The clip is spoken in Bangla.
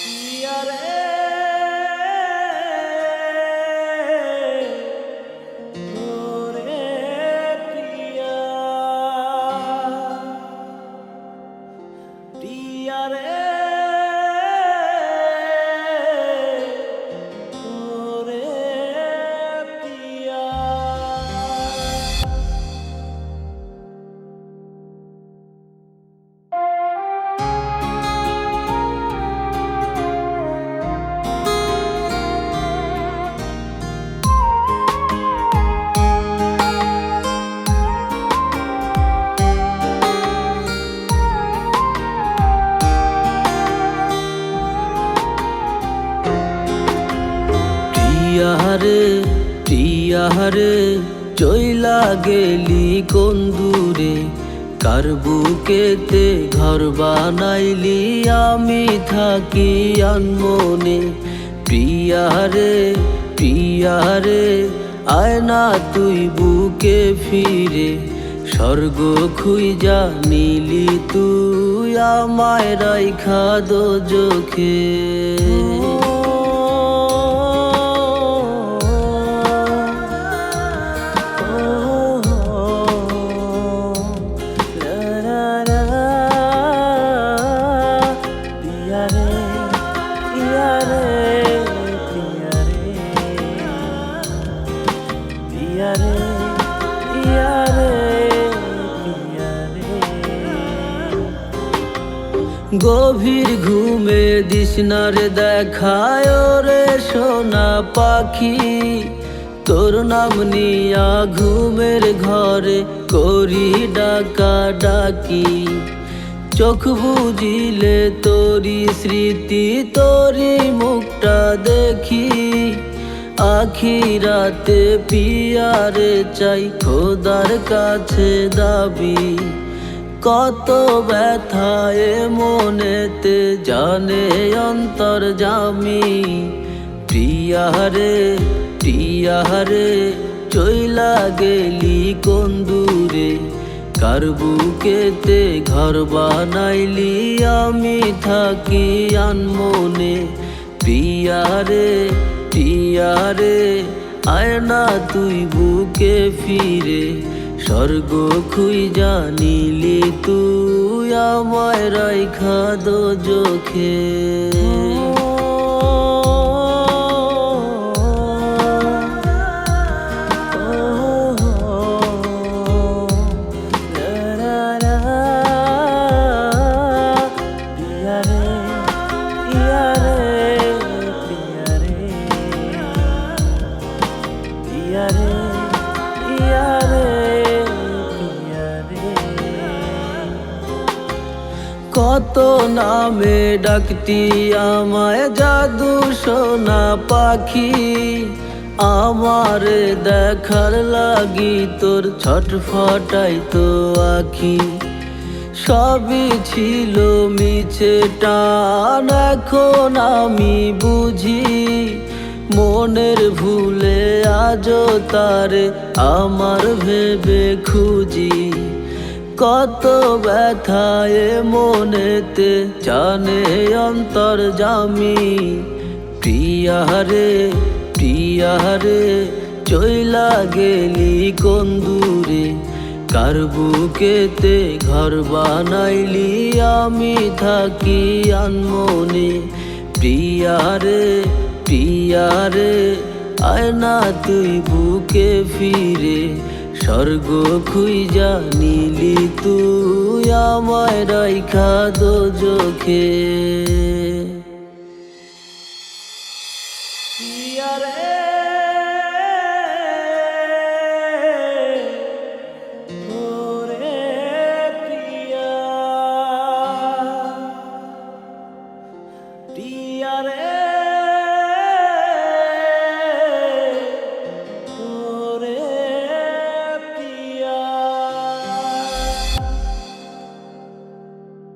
প্রিয়ারে চইলা গেলি কোন দূরে, কার বুকেতে ঘর বানাইলি আমি থাকি আনমনে। প্রিয়ারে আয় না তুই বুকে ফিরে, স্বর্গ খুইজা নিলি তুই আমায় রাইখা দোজখে। গভীর ঘুমে দিশনার দেখায় রে সোনা পাখি, তোর নাম নিয়া ঘুমের ঘরে করি ডাকা ডাকি। চোখ বুঝিলে তোরি স্মৃতি তোরি মুখটা দেখি, আখি রাতে পিয়ারে চাই খোদার কাছে দাবি। কত ব্যথায় মনেতে জানে অন্তর্যামী। প্রিয়ারে চইলা গেলি কোন দূরে, কার বুকেতে ঘর বানাইলি আমি থাকি আনমনে। প্রিয়ারে আয় না তুই বুকে ফিরে, স্বর্গ খুইজা নিলি তুই আমায় রাইখা দোজখে। কত নামে ডাকতি আমায় জাদু সোনা পাখি, আমারে দেখার লাগি তোর ছটফটাই তো আখি। সবই ছিল মিছে টান এখন আমি বুঝি, মনের ভুলে আজও তারে আমার ভেবে খুঁজি। কত ব্যথায় মনেতে জানে অন্তর্যামী। প্রিয়ারে চইলা গেলি কোন দূরে, কার বুকেতে ঘর বানাইলি আমি থাকি আনমনে। প্রিয়ারে আয় না তুই বুকে ফিরে, স্বর্গ খুইজা নিলি তুই আমায় রাইখা দোজখে।